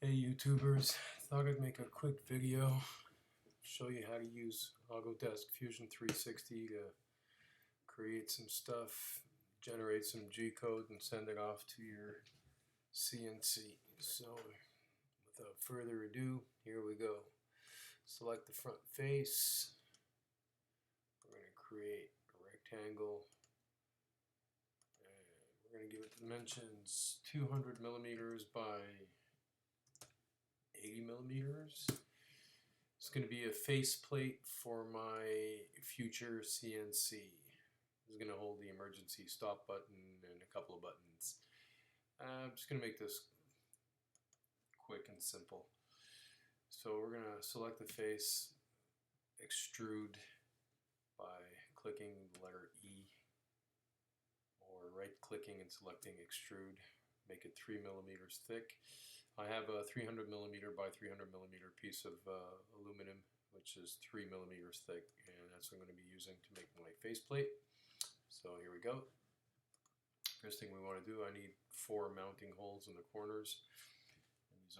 Hey YouTubers, thought I'd make a quick video, show you how to use Autodesk Fusion 360 to create some stuff, generate some G-code and send it off to your CNC. So without further ado, here we go. Select the front face. We're going to create a rectangle. And we're going to give it dimensions 200 millimeters by 80 millimeters. It's going to be a faceplate for my future CNC. It's going to hold the emergency stop button and a couple of buttons. I'm just going to make this quick and simple. So we're going to select the face, extrude by clicking the letter E, or right clicking and selecting extrude. Make it 3 millimeters thick. I have a 300 millimeter by 300 millimeter piece of aluminum, which is 3 millimeters thick, and that's what I'm going to be using to make my faceplate. So here we go. First thing we want to do, I need 4 mounting holes in the corners.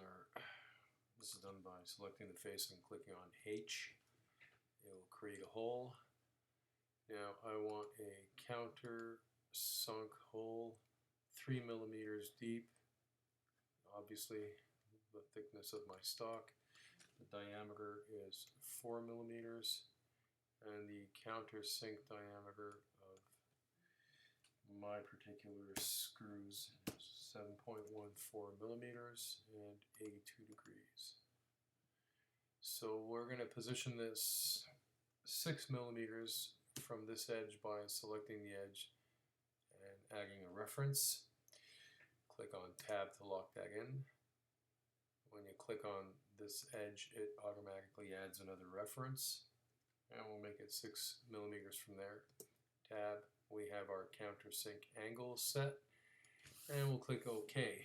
And this is done by selecting the face and clicking on H. It will create a hole. Now I want a counter sunk hole 3 millimeters deep. Obviously the thickness of my stock. The diameter is 4 millimeters, and the countersink diameter of my particular screws is 7.14 millimeters and 82 degrees. So we're going to position this 6 millimeters from this edge by selecting the edge and adding a reference. Click on Tab to lock that in. When you click on this edge, it automatically adds another reference, and we'll make it 6 millimeters from there. Tab, we have our countersink angle set, and we'll click OK.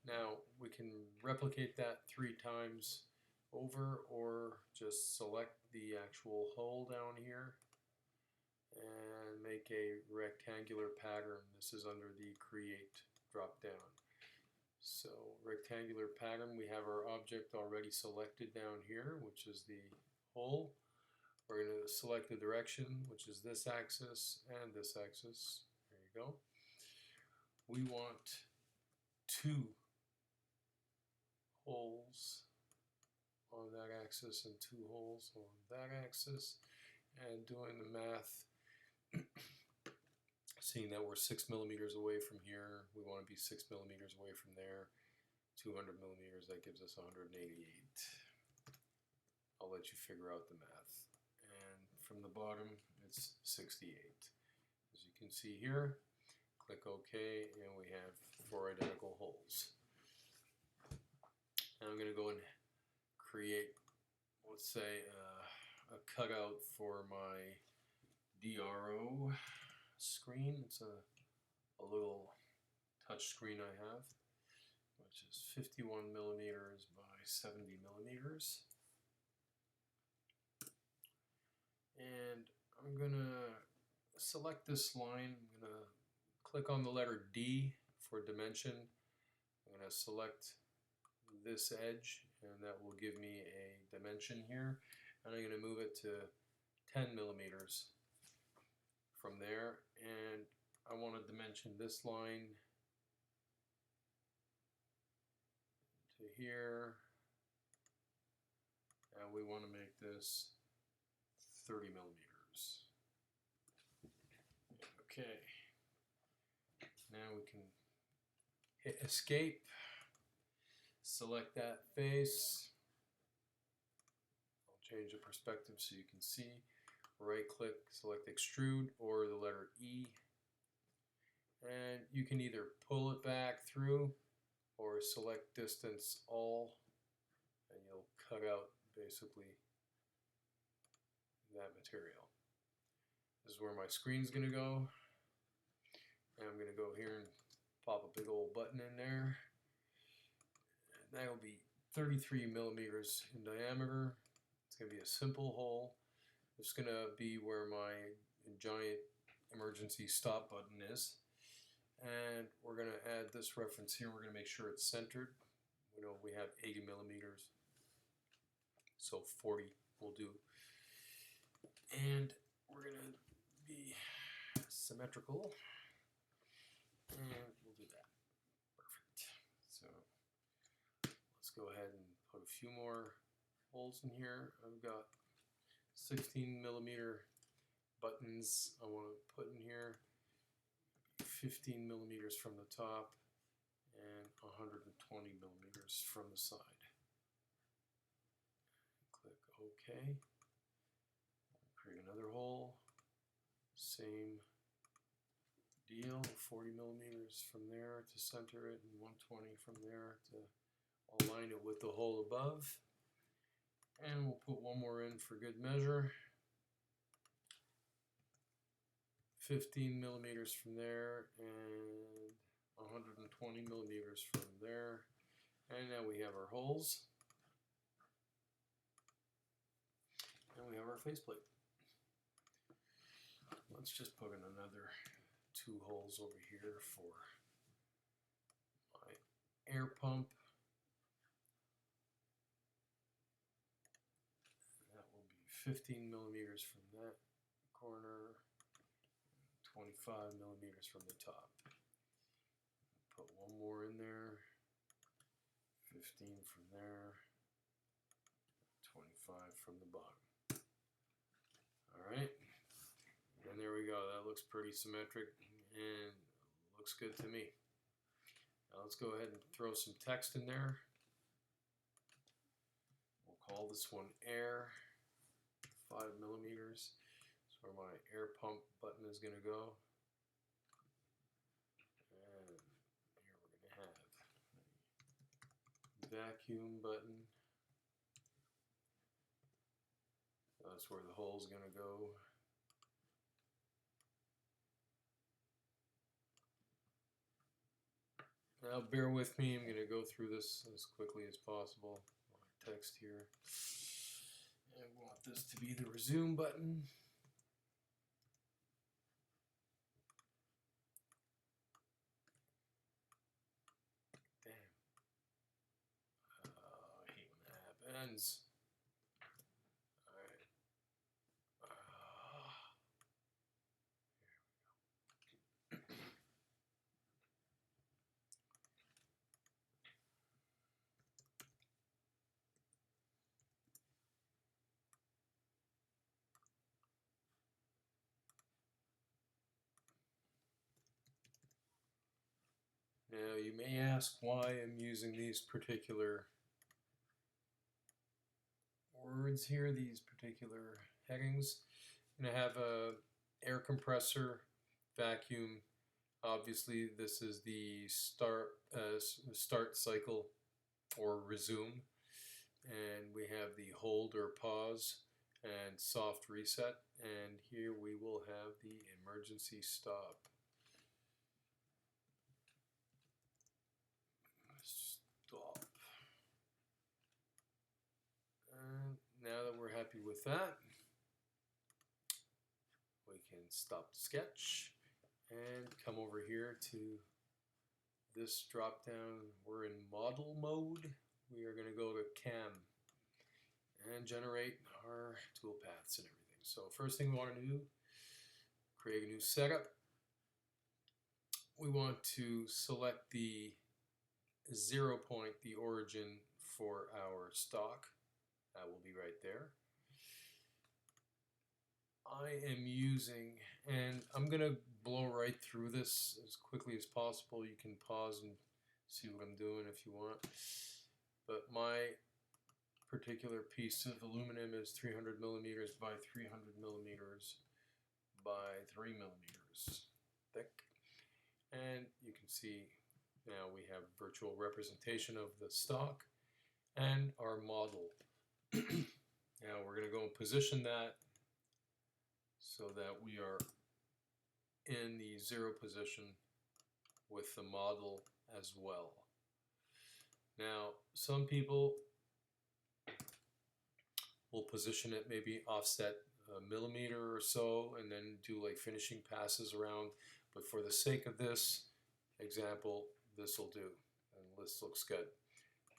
Now we can replicate that 3 times over, or just select the actual hole down here and make a rectangular pattern. This is under the Create drop down. So rectangular pattern, we have our object already selected down here, which is the hole. We're going to select the direction, which is this axis and this axis. There you go. We want 2 holes on that axis and 2 holes on that axis. And doing the math, seeing that we're 6 millimeters away from here, we want to be 6 millimeters away from there. 200 millimeters, that gives us 188. I'll let you figure out the math. And from the bottom, it's 68. As you can see here, click OK, and we have 4 identical holes. Now I'm going to go and create, let's say, a cutout for my DRO screen. It's a little touch screen I have, which is 51 millimeters by 70 millimeters. And I'm gonna select this line. I'm gonna click on the letter D for dimension. I'm gonna select this edge, and that will give me a dimension here. And I'm gonna move it to 10 millimeters from there, and I want to dimension this line to here, and we want to make this 30 millimeters. Okay, now we can hit escape, select that face. I'll change the perspective so you can see. Right click, select extrude or the letter E, and you can either pull it back through or select distance all, and you'll cut out basically that material. This is where my screen's going to go, and I'm going to go here and pop a big old button in there, and that'll be 33 millimeters in diameter. It's going to be a simple hole. It's going to be where my giant emergency stop button is. And we're going to add this reference here. We're going to make sure it's centered. We know we have 80 millimeters, so 40 will do. And we're going to be symmetrical, and we'll do that. Perfect. So let's go ahead and put a few more holes in here. I've got 16 millimeter buttons I want to put in here, 15 millimeters from the top and 120 millimeters from the side. Click OK. Create another hole. Same deal, 40 millimeters from there to center it and 120 from there to align it with the hole above. And we'll put one more in for good measure. 15 millimeters from there and 120 millimeters from there. And now we have our holes. And we have our faceplate. Let's just put in another 2 holes over here for my air pump. And that will be 15 millimeters from that corner, 25 millimeters from the top. Put one more in there, 15 from there, 25 from the bottom. All right. And there we go. That looks pretty symmetric and looks good to me. Now let's go ahead and throw some text in there. We'll call this one air, 5 millimeters. That's where my air pump button is going to go. And here we're going to have a vacuum button. That's where the hole is going to go. Now bear with me, I'm going to go through this as quickly as possible. My text here. And we want this to be the resume button. Damn. I hate when that happens. Now you may ask why I'm using these particular words here, these particular headings. I'm going to have a air compressor, vacuum. Obviously this is the start cycle or resume, and we have the hold or pause and soft reset, and here we will have the emergency stop. Stop. And now that we're happy with that, we can stop the sketch and come over here to this drop down. We're in model mode. We are going to go to cam and generate our toolpaths and everything. So first thing we want to do, create a new setup. We want to select the 0 point, the origin for our stock. That will be right there. I am using, and I'm going to blow right through this as quickly as possible. You can pause and see what I'm doing if you want. But my particular piece of aluminum is 300 millimeters by 300 millimeters by 3 millimeters thick. And you can see now we have virtual representation of the stock and our model. Now we're going to go and position that so that we are in the 0 position with the model as well. Now some people will position it maybe offset a millimeter or so and then do like finishing passes around, but for the sake of this example, this will do, and this looks good.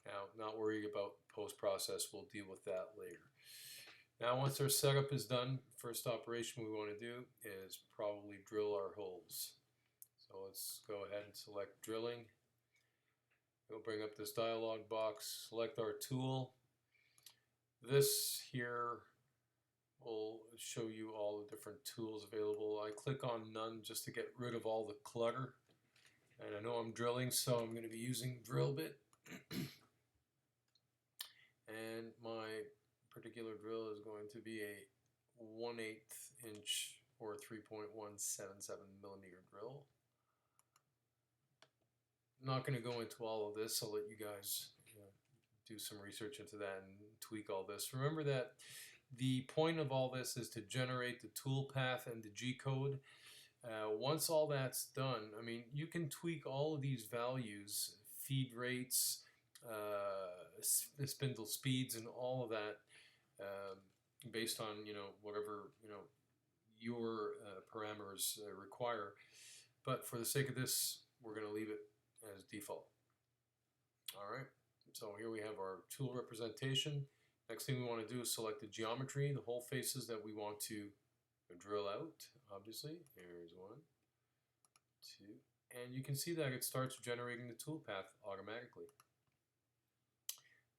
Now, not worrying about post-process, we'll deal with that later. Now, once our setup is done, first operation we want to do is probably drill our holes. So let's go ahead and select drilling. We'll bring up this dialog box, select our tool. This here will show you all the different tools available. I click on none just to get rid of all the clutter. And I know I'm drilling, so I'm going to be using drill bit. And my particular drill is going to be a 1/8 inch or 3.177 millimeter drill. I'm not going to go into all of this. I'll let you guys do some research into that and tweak all this. Remember that the point of all this is to generate the tool path and the G-code. Once all that's done, I mean, you can tweak all of these values, feed rates, spindle speeds, and all of that based on whatever your parameters require. But for the sake of this, we're going to leave it as default. All right. So here we have our tool representation. Next thing we want to do is select the geometry, the hole faces that we want to drill out, obviously. Here's 1, 2, and you can see that it starts generating the tool path automatically.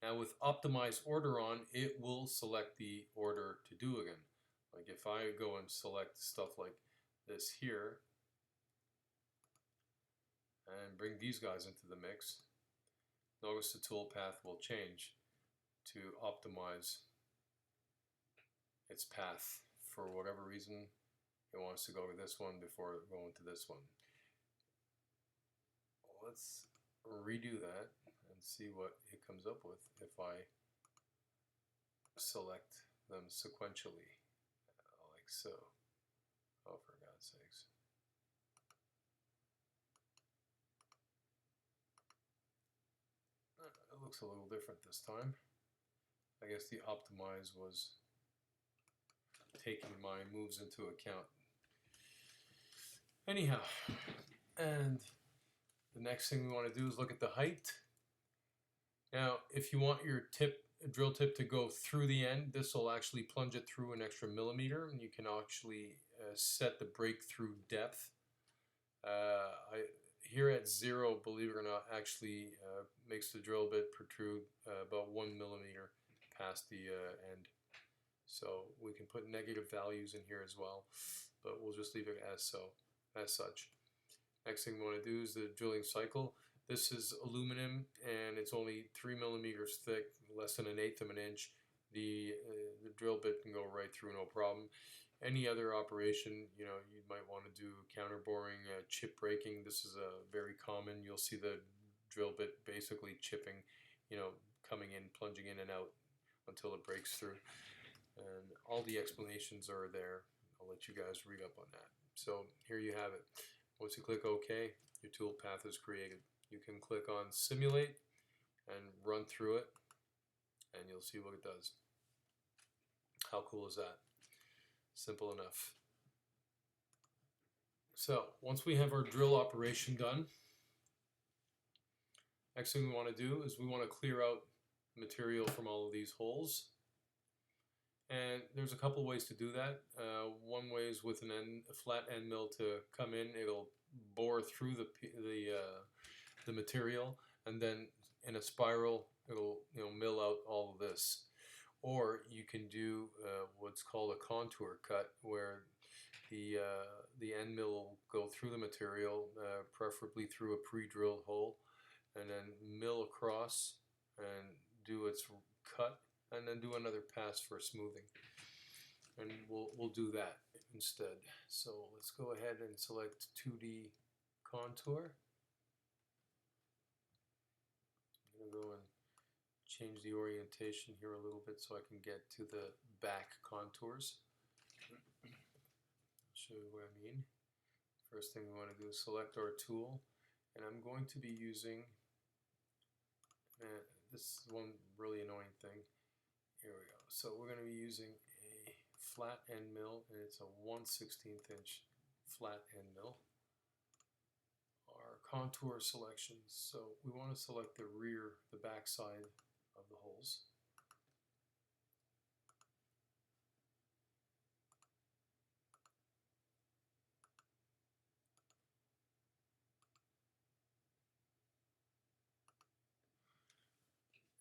Now with optimize order on, it will select the order to do again. Like if I go and select stuff like this here, and bring these guys into the mix, notice the tool path will change to optimize its path. For whatever reason, it wants to go to this one before going to this one. Let's redo that and see what it comes up with if I select them sequentially, like so. Oh, for God's sakes. It looks a little different this time. I guess the optimize was taking my moves into account. Anyhow, and the next thing we want to do is look at the height. Now, if you want your drill tip to go through the end, this will actually plunge it through an extra millimeter, and you can actually set the breakthrough depth. Here at 0, believe it or not, actually makes the drill bit protrude about 1 millimeter past the end. So we can put negative values in here as well, but we'll just leave it as such. Next thing we want to do is the drilling cycle. This is aluminum and it's only 3 millimeters thick, less than 1/8 of an inch. The drill bit can go right through, no problem. Any other operation, you might want to do counter boring, chip breaking. This is very common. You'll see the drill bit basically chipping, coming in, plunging in and out until it breaks through. And all the explanations are there. I'll let you guys read up on that. So here you have it. Once you click OK, your tool path is created. You can click on Simulate and run through it, and you'll see what it does. How cool is that? Simple enough. So once we have our drill operation done, next thing we want to do is we want to clear out material from all of these holes. And there's a couple ways to do that. One way is with a flat end mill to come in. It'll bore through the material, and then in a spiral, it'll mill out all of this. Or you can do what's called a contour cut, where the end mill will go through the material, preferably through a pre-drilled hole, and then mill across and do its cut, and then do another pass for smoothing. And we'll do that instead. So let's go ahead and select 2D contour. I'm going to go and change the orientation here a little bit so I can get to the back contours. I'll show you what I mean. First thing we want to do is select our tool, and I'm going to be using this is one really annoying thing. Here we go. So we're going to be using a flat end mill, and it's a 1/16 inch flat end mill. Our contour selections. So we want to select the back side of the holes.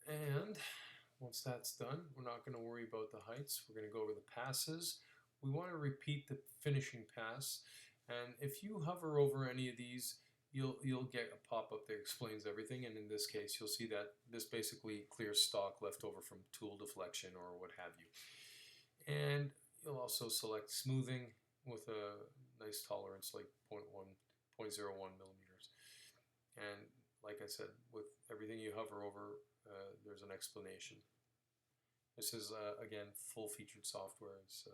And once that's done, we're not going to worry about the heights. We're going to go over the passes. We want to repeat the finishing pass, and if you hover over any of these, you'll get a pop-up that explains everything, and in this case you'll see that this basically clears stock left over from tool deflection or what have you. And you'll also select smoothing with a nice tolerance like 0.01 millimeters. And like I said, with everything you hover over, there's an explanation. This is again full-featured software. It's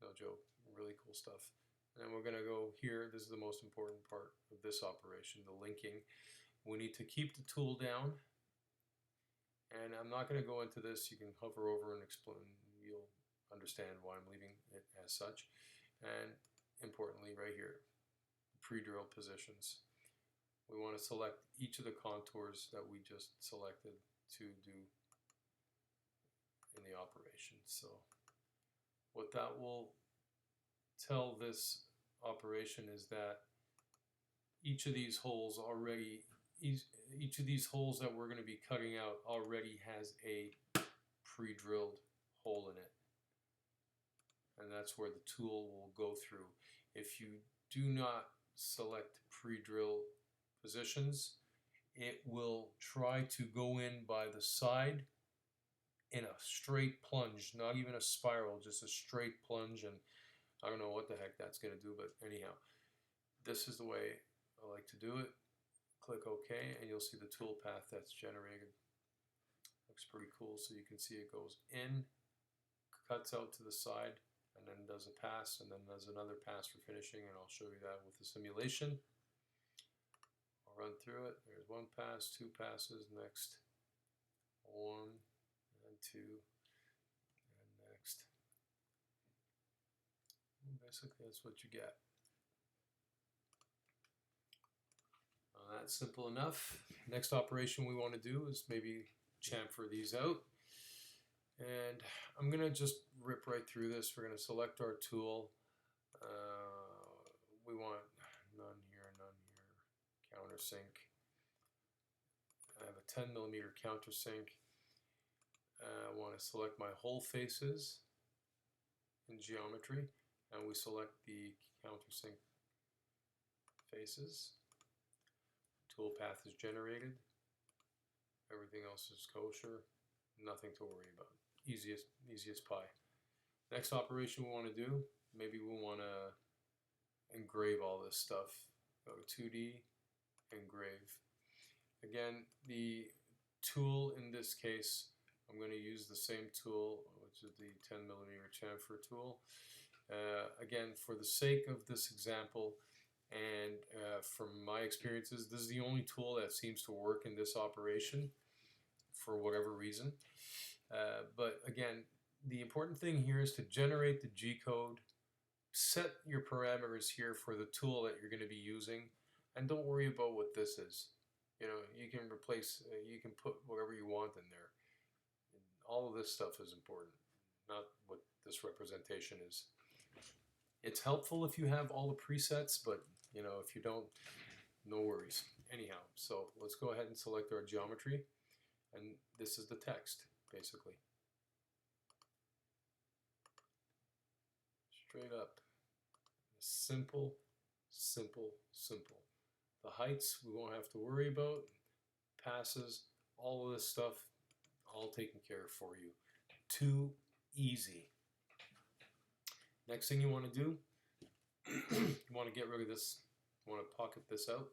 no joke, really cool stuff. And we're going to go here. This is the most important part of this operation, the linking. We need to keep the tool down, and I'm not going to go into this. You can hover over and explain. You'll understand why I'm leaving it as such. And importantly, right here, pre-drill positions. We want to select each of the contours that we just selected to do in the operation. So what that will tell this operation is that each of these holes that we're going to be cutting out already has a pre-drilled hole in it, and that's where the tool will go through. If you do not select pre-drill positions, it will try to go in by the side in a straight plunge, not even a spiral, just a straight plunge, and I don't know what the heck that's going to do, but anyhow, this is the way I like to do it. Click OK, and you'll see the tool path that's generated. Looks pretty cool. So you can see it goes in, cuts out to the side, and then does a pass, and then does another pass for finishing, and I'll show you that with the simulation. I'll run through it. There's one pass, two passes, next, one, and two, and next. Basically, that's what you get. That's simple enough. Next operation we want to do is maybe chamfer these out. And I'm going to just rip right through this. We're going to select our tool. We want none here, countersink. I have a 10 millimeter countersink. I want to select my hole faces in geometry. And we select the countersink faces. Tool path is generated. Everything else is kosher. Nothing to worry about. Easiest pie. Next operation we want to do, maybe we want to engrave all this stuff. Go to 2D, engrave. Again, the tool in this case, I'm going to use the same tool, which is the 10 millimeter chamfer tool. Again, for the sake of this example, and from my experiences, this is the only tool that seems to work in this operation for whatever reason. But again, the important thing here is to generate the G-code, set your parameters here for the tool that you're going to be using, and don't worry about what this is. You know, you can replace, you can put whatever you want in there. All of this stuff is important, not what this representation is. It's helpful if you have all the presets, but you know, if you don't, no worries. Anyhow, so let's go ahead and select our geometry, and this is the text, basically. Straight up. Simple, simple, simple. The heights we won't have to worry about. Passes, all of this stuff, all taken care of for you. Too easy. Next thing you want to do, you want to get rid of this, you want to pocket this out.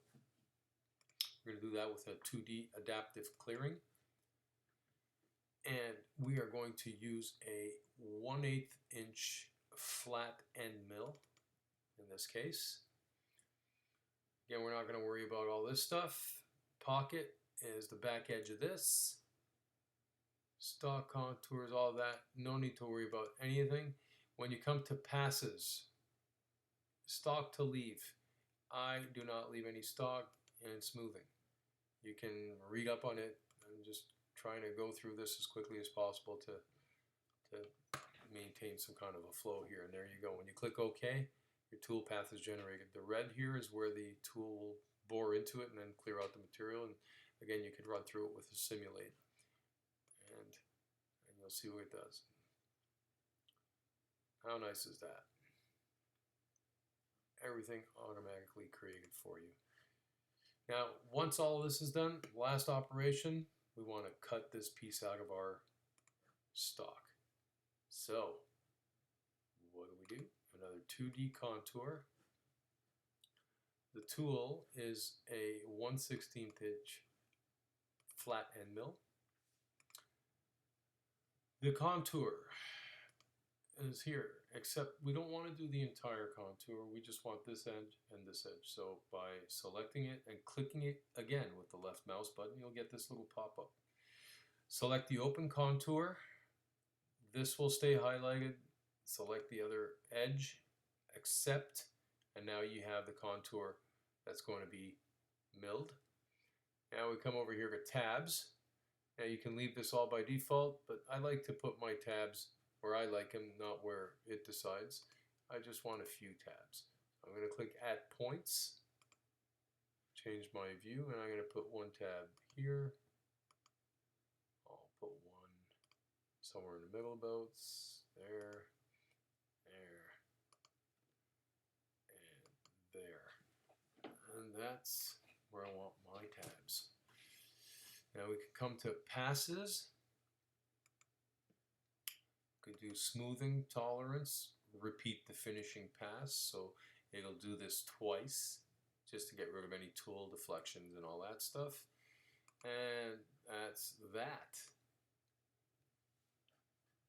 We're going to do that with a 2D adaptive clearing. And we are going to use a 1/8 inch flat end mill in this case. Again, we're not going to worry about all this stuff. Pocket is the back edge of this. Stock contours, all that. No need to worry about anything. When you come to passes, stock to leave. I do not leave any stock in smoothing. You can read up on it. I'm just trying to go through this as quickly as possible to maintain some kind of a flow here. And there you go. When you click OK, your tool path is generated. The red here is where the tool will bore into it and then clear out the material. And again, you could run through it with a simulate. And you'll see what it does. How nice is that? Everything automatically created for you. Now, once all of this is done, last operation, we want to cut this piece out of our stock. So, what do? Another 2D contour. The tool is a 1/16 inch flat end mill. The contour is here, except we don't want to do the entire contour. We just want this edge and this edge. So by selecting it and clicking it again with the left mouse button, you'll get this little pop-up. Select the open contour. This will stay highlighted. Select the other edge, accept, and now you have the contour that's going to be milled. Now we come over here to tabs. Now you can leave this all by default, but I like to put my tabs where I like them, not where it decides. I just want a few tabs. I'm going to click Add Points, change my view, and I'm going to put one tab here. I'll put one somewhere in the middle about there, and there. And that's where I want my tabs. Now we can come to passes. We could do smoothing tolerance, repeat the finishing pass, so it'll do this twice just to get rid of any tool deflections and all that stuff. And that's that.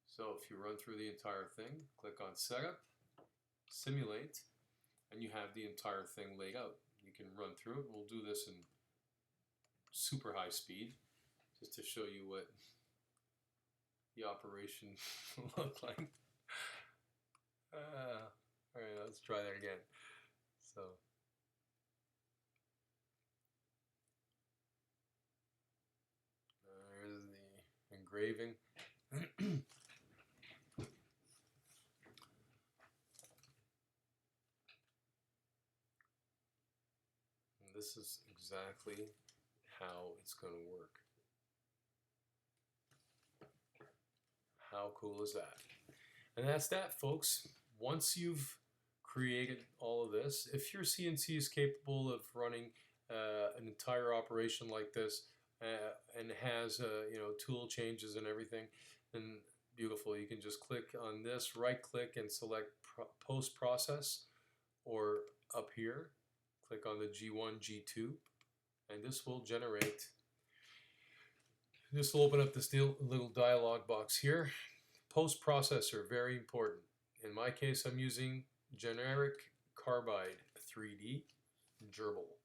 So if you run through the entire thing, click on Setup, Simulate, and you have the entire thing laid out. You can run through it. We'll do this in super high speed just to show you what the operation looked like. Alright, let's try that again. So there's the engraving. And this is exactly how it's going to work. How cool is that? And that's that, folks. Once you've created all of this, if your CNC is capable of running an entire operation like this and has tool changes and everything, then beautiful. You can just click on this, right click and select post process, or up here click on the G1, G2, and this will generate. This will open up this little dialog box here. Post processor, very important. In my case, I'm using generic carbide 3D gerbil.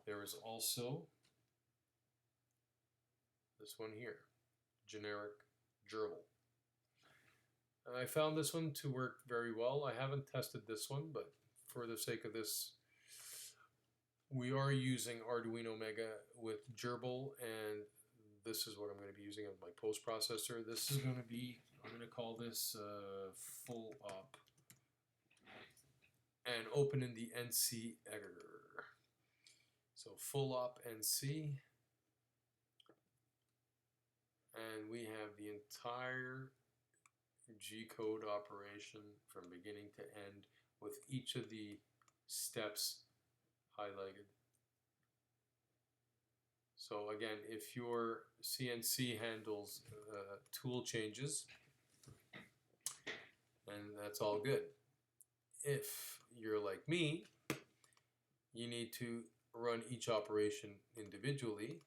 There is also this one here, generic gerbil. And I found this one to work very well. I haven't tested this one, but for the sake of this, we are using Arduino Mega with gerbil, and this is what I'm going to be using as my post processor. This is going to be, I'm going to call this full op, and open in the NC editor. So full op NC, and we have the entire GCode operation from beginning to end with each of the steps highlighted. So again, if your CNC handles tool changes, then that's all good. If you're like me, you need to run each operation individually.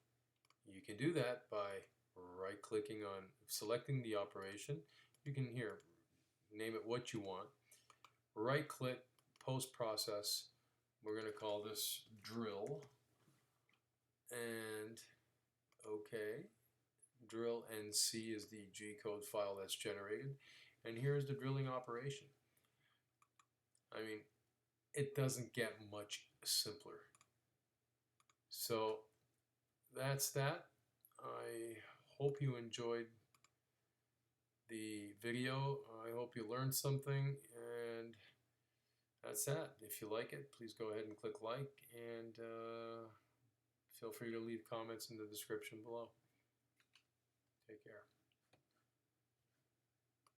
You can do that by right-clicking on selecting the operation. You can here name it what you want. Right-click, post-process. We're going to call this drill. And okay, drill NC is the GCode file that's generated, and here's the drilling operation. I mean, it doesn't get much simpler. So that's that. I hope you enjoyed the video. I hope you learned something, and that's that. If you like it, please go ahead and click like, and feel free to leave comments in the description below. Take care.